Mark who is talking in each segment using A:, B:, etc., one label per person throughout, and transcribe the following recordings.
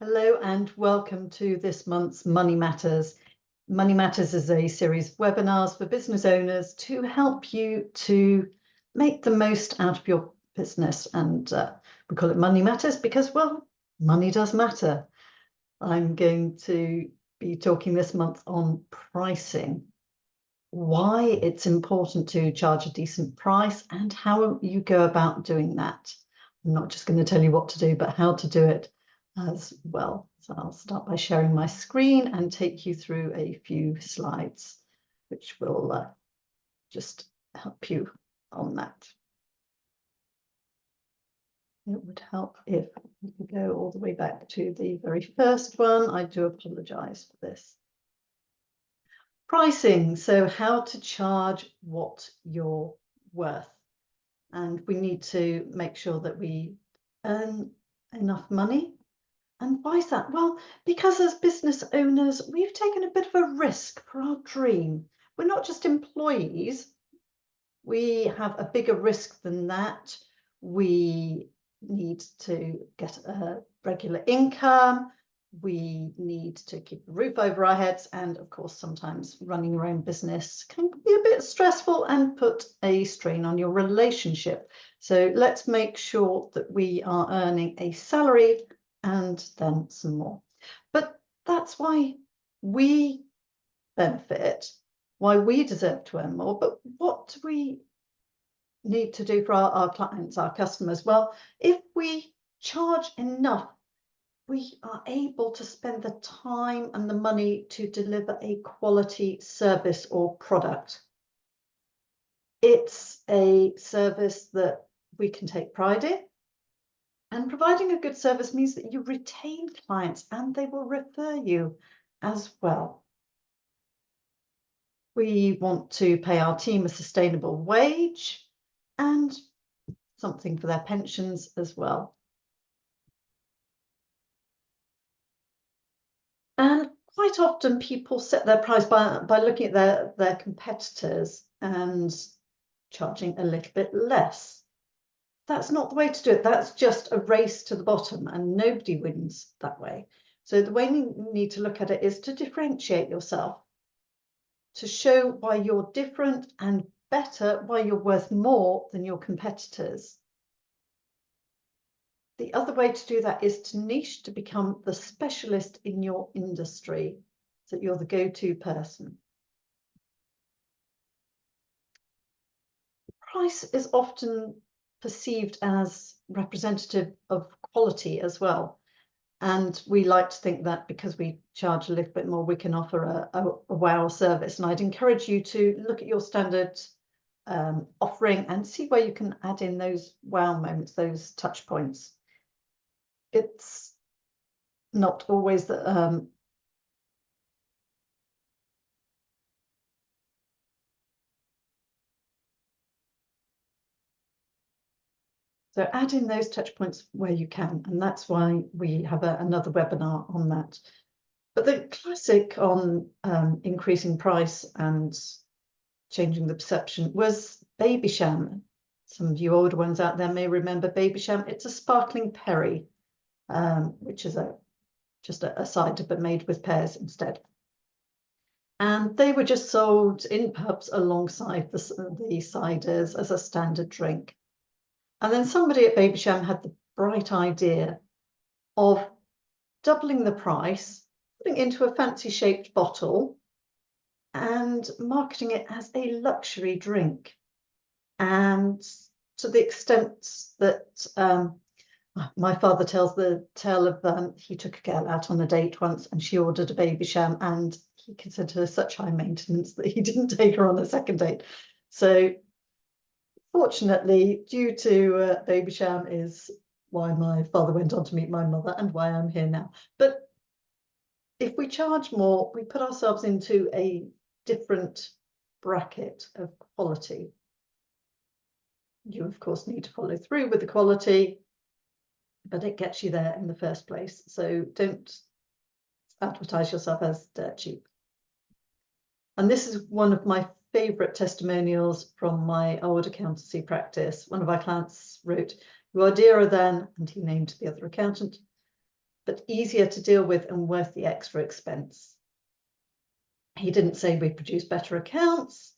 A: Hello and welcome to this month's Money Matters. Money Matters is a series of webinars for business owners to help you to make the most out of your business. And we call it Money Matters because, well, money does matter. I'm going to be talking this month on pricing, why it's important to charge a decent price and how you go about doing that. I'm not just going to tell you what to do, but how to do it as well. So I'll start by sharing my screen and take you through a few slides, which will just help you on that. It would help if we could go all the way back to the very first one. I do apologize for this. Pricing, so how to charge what you're worth. And we need to make sure that we earn enough money. And why is that? Well, because as business owners, we've taken a bit of a risk for our dream. We're not just employees. We have a bigger risk than that. We need to get a regular income. We need to keep a roof over our heads. And of course, sometimes running your own business can be a bit stressful and put a strain on your relationship. So let's make sure that we are earning a salary and then some more. But that's why we benefit, why we deserve to earn more. But what do we need to do for our clients, our customers? Well, if we charge enough, we are able to spend the time and the money to deliver a quality service or product. It's a service that we can take pride in. And providing a good service means that you retain clients and they will refer you as well. We want to pay our team a sustainable wage and something for their pensions as well. And quite often people set their price by looking at their competitors and charging a little bit less. That's not the way to do it. That's just a race to the bottom and nobody wins that way. So the way you need to look at it is to differentiate yourself, to show why you're different and better, why you're worth more than your competitors. The other way to do that is to niche, to become the specialist in your industry, so that you're the go-to person. Price is often perceived as representative of quality as well. And we like to think that because we charge a little bit more, we can offer a wow service. And I'd encourage you to look at your standard offering and see where you can add in those wow moments, those touch points. It's not always that so add in those touch points where you can, and that's why we have another webinar on that. But the classic on increasing price and changing the perception was Babycham. Some of you older ones out there may remember Babycham. It's a sparkling perry, which is just a cider but made with pears instead. And they were just sold in pubs alongside the ciders as a standard drink. And then somebody at Babycham had the bright idea of doubling the price, putting it into a fancy shaped bottle and marketing it as a luxury drink. And to the extent that my father tells the tale of he took a girl out on a date once and she ordered a Babycham and he considered her such high maintenance that he didn't take her on a second date. So fortunately, due to Babycham is why my father went on to meet my mother and why I'm here now. But if we charge more, we put ourselves into a different bracket of quality. You, of course, need to follow through with the quality, but it gets you there in the first place. So don't advertise yourself as dirt cheap. And this is one of my favourite testimonials from my old accountancy practice. One of our clients wrote, "You are dearer than," and he named the other accountant, but easier to deal with and worth the extra expense. He didn't say we produce better accounts.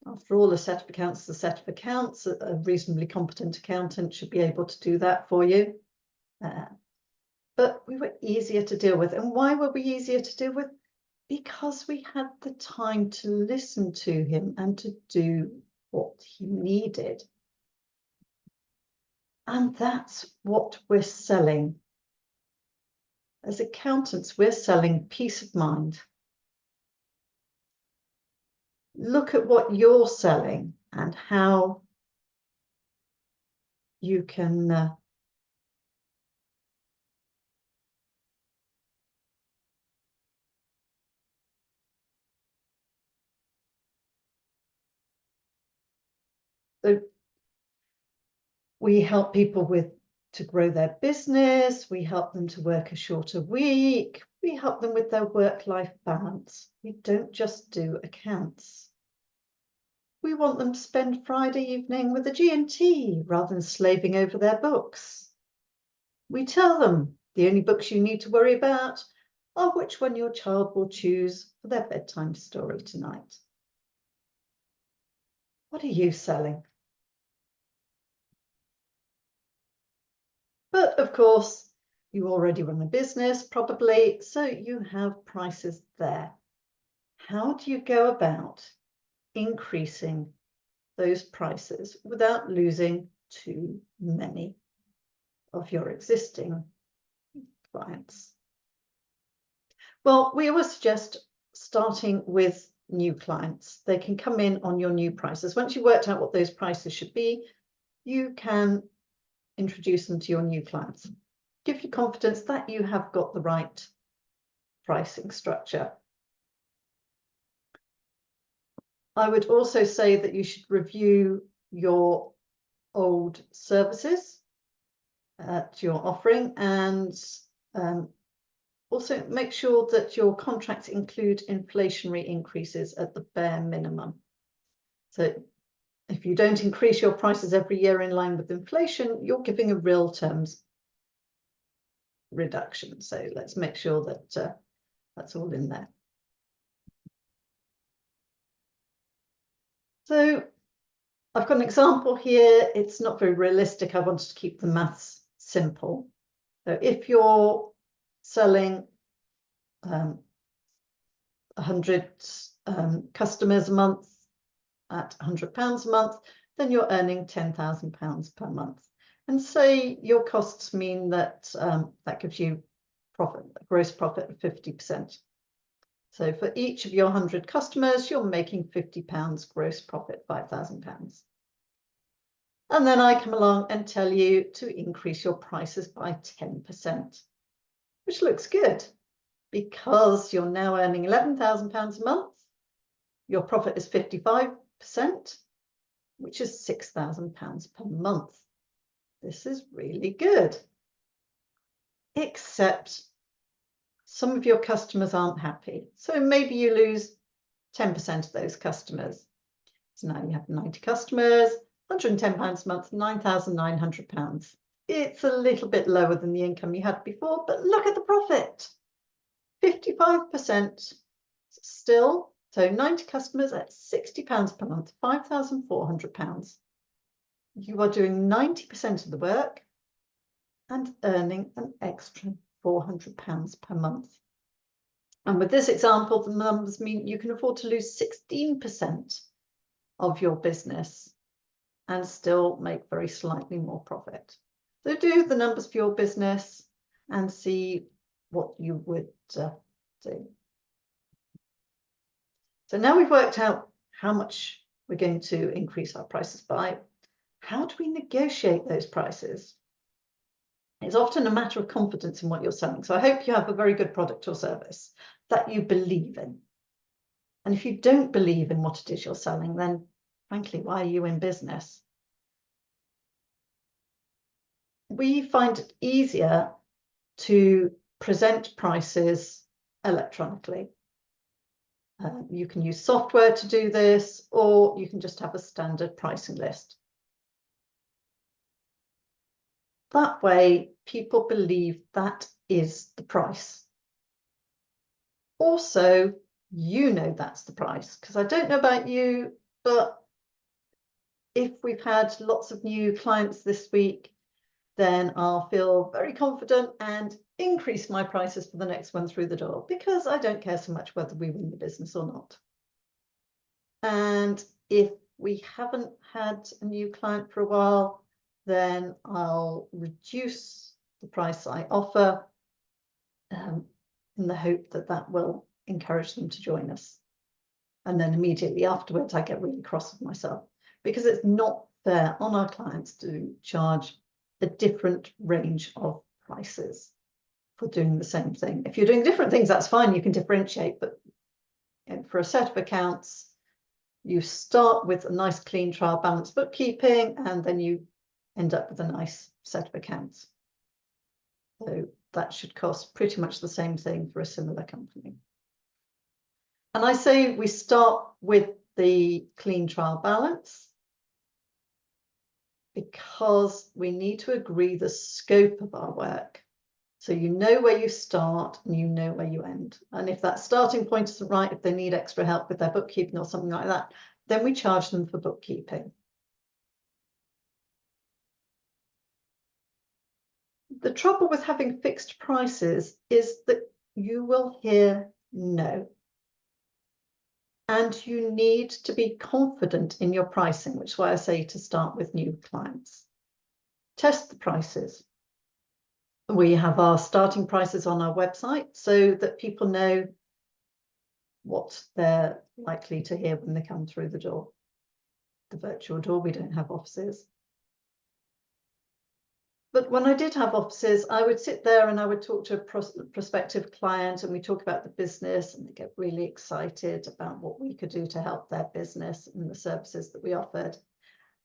A: After all, a set of accounts is a set of accounts. A reasonably competent accountant should be able to do that for you. But we were easier to deal with. And why were we easier to deal with? Because we had the time to listen to him and to do what he needed. And that's what we're selling. As accountants, we're selling peace of mind. Look at what you're selling and how you can so we help people to grow their business. We help them to work a shorter week. We help them with their work-life balance. We don't just do accounts. We want them to spend Friday evening with a G&T rather than slaving over their books. We tell them the only books you need to worry about are which one your child will choose for their bedtime story tonight. What are you selling? But of course, you already run a business, probably, so you have prices there. How do you go about increasing those prices without losing too many of your existing clients? Well, we always suggest starting with new clients. They can come in on your new prices. Once you've worked out what those prices should be, you can introduce them to your new clients. Give you confidence that you have got the right pricing structure. I would also say that you should review your old services that you're offering, and also make sure that your contracts include inflationary increases at the bare minimum. So if you don't increase your prices every year in line with inflation, you're giving a real terms reduction. So let's make sure that that's all in there. So I've got an example here. It's not very realistic. I wanted to keep the maths simple. So if you're selling 100 customers a month at £100 a month, then you're earning £10,000 per month. And say your costs mean that that gives you profit, a gross profit of 50%. So for each of your 100 customers, you're making £50 gross profit, £5,000. And then I come along and tell you to increase your prices by 10%, which looks good because you're now earning £11,000 a month. Your profit is 55%, which is £6,000 per month. This is really good. Except some of your customers aren't happy. So maybe you lose 10% of those customers. So now you have 90 customers, £110 a month, £9,900. It's a little bit lower than the income you had before, but look at the profit. 55% still. So 90 customers at £60 per month, £5,400. You are doing 90% of the work and earning an extra £400 per month. And with this example, the numbers mean you can afford to lose 16% of your business and still make very slightly more profit. So do the numbers for your business and see what you would do. So now we've worked out how much we're going to increase our prices by. How do we negotiate those prices? It's often a matter of confidence in what you're selling. So I hope you have a very good product or service that you believe in. And if you don't believe in what it is you're selling, then frankly, why are you in business? We find it easier to present prices electronically. You can use software to do this, or you can just have a standard pricing list. That way, people believe that is the price. Also, you know that's the price, because I don't know about you, but if we've had lots of new clients this week, then I'll feel very confident and increase my prices for the next one through the door, because I don't care so much whether we win the business or not. And if we haven't had a new client for a while, then I'll reduce the price I offer in the hope that that will encourage them to join us. And then immediately afterwards, I get really cross with myself, because it's not fair on our clients to charge a different range of prices for doing the same thing. If you're doing different things, that's fine, you can differentiate, but for a set of accounts, you start with a nice clean trial balance bookkeeping, and then you end up with a nice set of accounts. So that should cost pretty much the same thing for a similar company. And I say we start with the clean trial balance because we need to agree the scope of our work. So you know where you start and you know where you end. And if that starting point isn't right, if they need extra help with their bookkeeping or something like that, then we charge them for bookkeeping. The trouble with having fixed prices is that you will hear no. And you need to be confident in your pricing, which is why I say to start with new clients. Test the prices. We have our starting prices on our website so that people know what they're likely to hear when they come through the door. The virtual door, we don't have offices. But when I did have offices, I would sit there and I would talk to a prospective client, and we talk about the business, and they get really excited about what we could do to help their business and the services that we offered.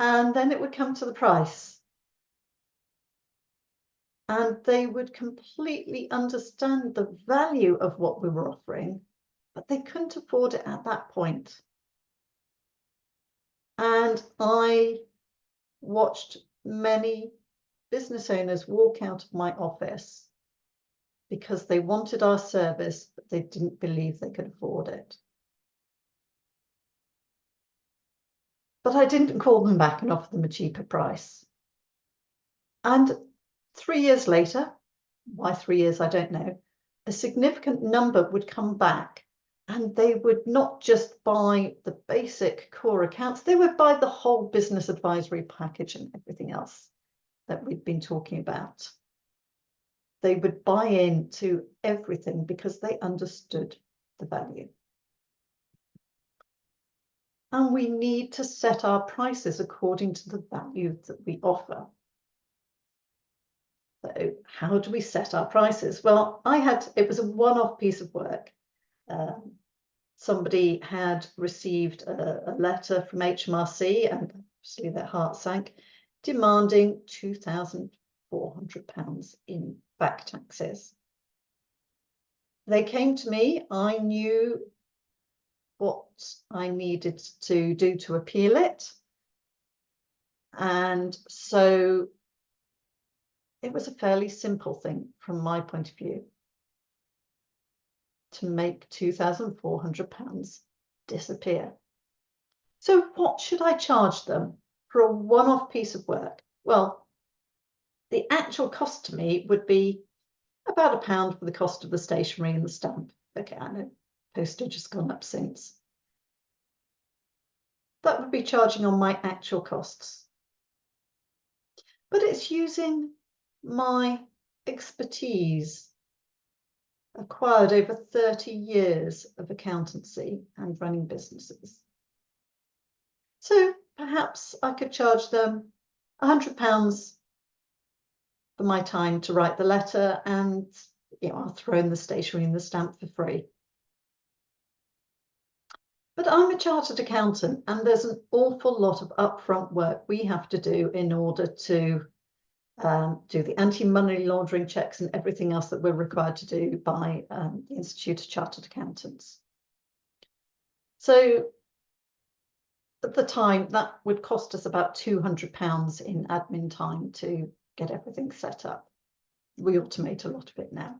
A: And then it would come to the price. And they would completely understand the value of what we were offering, but they couldn't afford it at that point. And I watched many business owners walk out of my office because they wanted our service, but they didn't believe they could afford it. But I didn't call them back and offer them a cheaper price. And 3 years later, why 3 years, I don't know, a significant number would come back, and they would not just buy the basic core accounts, they would buy the whole business advisory package and everything else that we've been talking about. They would buy into everything because they understood the value. And we need to set our prices according to the value that we offer. So how do we set our prices? Well, it was a one-off piece of work. Somebody had received a letter from HMRC, and obviously their heart sank, demanding £2,400 in back taxes. They came to me. I knew what I needed to do to appeal it. And so it was a fairly simple thing from my point of view to make £2,400 disappear. So what should I charge them for a one-off piece of work? Well, the actual cost to me would be about £1 for the cost of the stationery and the stamp. Okay, I know postage has gone up since. That would be charging on my actual costs. But it's using my expertise acquired over 30 years of accountancy and running businesses. So perhaps I could charge them £100 for my time to write the letter, and I'll throw in the stationery and the stamp for free. But I'm a chartered accountant, and there's an awful lot of upfront work we have to do in order to do the anti-money laundering checks and everything else that we're required to do by the Institute of Chartered Accountants. So at the time, that would cost us about £200 in admin time to get everything set up. We automate a lot of it now.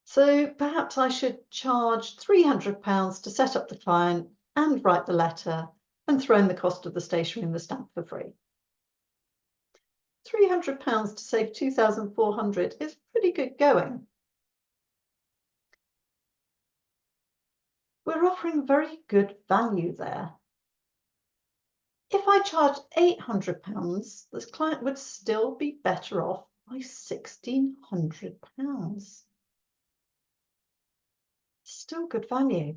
A: So perhaps I should charge £300 to set up the client and write the letter and throw in the cost of the stationery and the stamp for free. £300 to save 2,400 is pretty good going. We're offering very good value there. If I charged £800, this client would still be better off by £1,600. Still good value.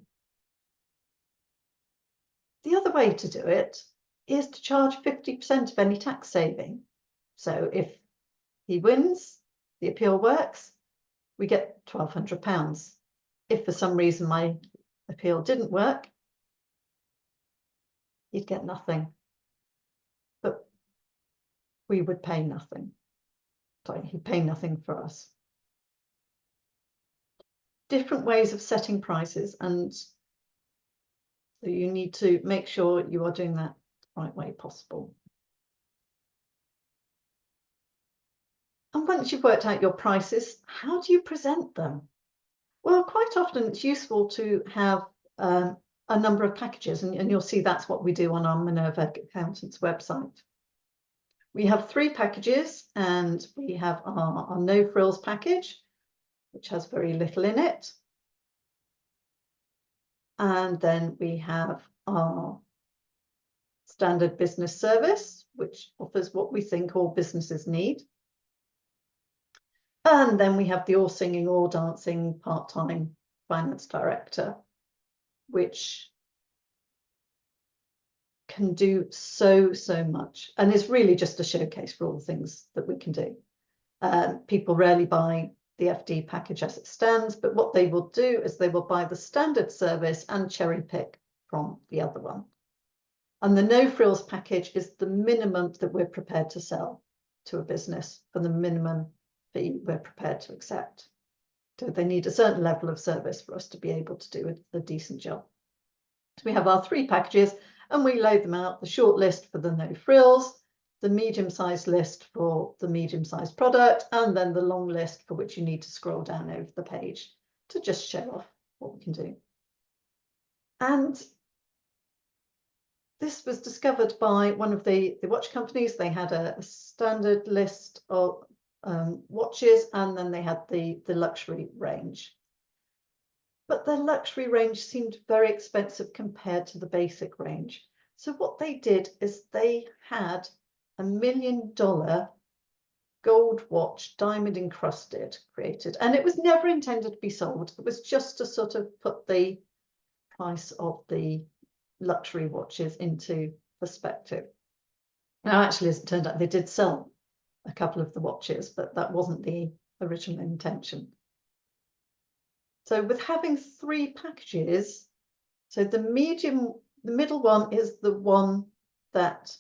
A: The other way to do it is to charge 50% of any tax saving. So if he wins, the appeal works, we get £1,200. If for some reason my appeal didn't work, you'd get nothing. But we would pay nothing. Sorry, he'd pay nothing for us. Different ways of setting prices, and so you need to make sure you are doing that the right way possible. And once you've worked out your prices, how do you present them? Well, quite often it's useful to have a number of packages, and you'll see that's what we do on our Minerva Accountants website. We have 3 packages, and we have our no frills package, which has very little in it. And then we have our standard business service, which offers what we think all businesses need. And then we have the all singing, all dancing part-time finance director, which can do so much and is really just a showcase for all the things that we can do. People rarely buy the FD package as it stands, but what they will do is they will buy the standard service and cherry pick from the other one. And the no frills package is the minimum that we're prepared to sell to a business for the minimum fee we're prepared to accept. So they need a certain level of service for us to be able to do a decent job. So we have our 3 packages, and we load them out: the short list for the no frills, the medium-sized list for the medium-sized product, and then the long list for which you need to scroll down over the page to just show off what we can do. And this was discovered by one of the watch companies. They had a standard list of watches, and then they had the luxury range. But their luxury range seemed very expensive compared to the basic range. So what they did is they had a $1 million gold watch, diamond encrusted, created. And it was never intended to be sold. It was just to sort of put the price of the luxury watches into perspective. Now, actually, as it turned out, they did sell a couple of the watches, but that wasn't the original intention. So with having 3 packages, so the middle one is the one that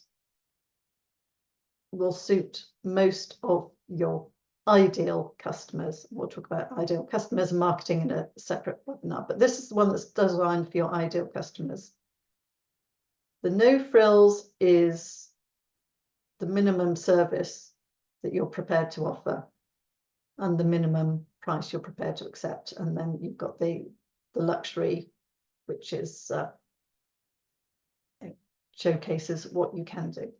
A: will suit most of your ideal customers. We'll talk about ideal customers and marketing in a separate webinar, but this is the one that's designed for your ideal customers. The no frills is the minimum service that you're prepared to offer and the minimum price you're prepared to accept. And then you've got the luxury, which is showcases what you can do.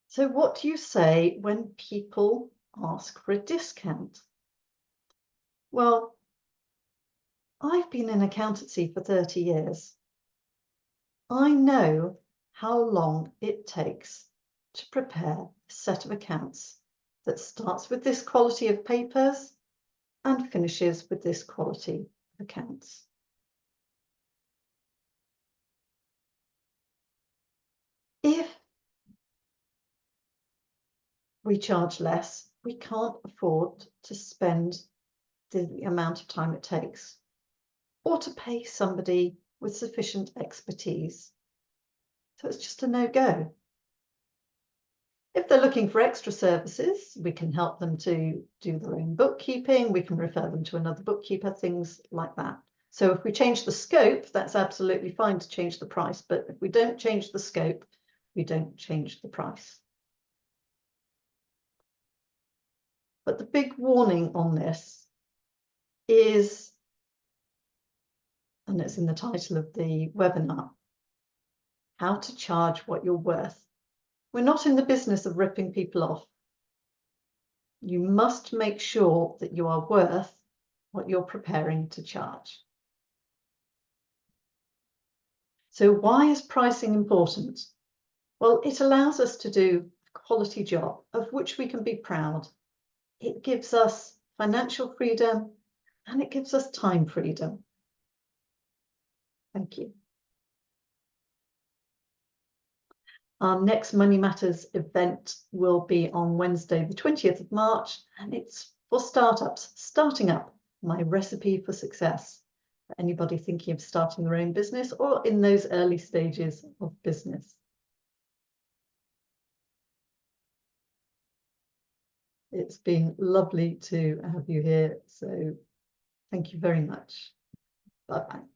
A: So what do you say when people ask for a discount? Well, I've been in accountancy for 30 years. I know how long it takes to prepare a set of accounts that starts with this quality of papers and finishes with this quality of accounts. If we charge less, we can't afford to spend the amount of time it takes or to pay somebody with sufficient expertise. So it's just a no-go. If they're looking for extra services, we can help them to do their own bookkeeping. We can refer them to another bookkeeper, things like that. So if we change the scope, that's absolutely fine to change the price. But if we don't change the scope, we don't change the price. But the big warning on this is, and it's in the title of the webinar, how to charge what you're worth. We're not in the business of ripping people off. You must make sure that you are worth what you're preparing to charge. So why is pricing important? Well, it allows us to do a quality job of which we can be proud. It gives us financial freedom and it gives us time freedom. Thank you. Our next Money Matters event will be on Wednesday, the 20th of March, and it's for startups, starting up, my recipe for success. For anybody thinking of starting their own business or in those early stages of business. It's been lovely to have you here, so thank you very much. Bye-bye.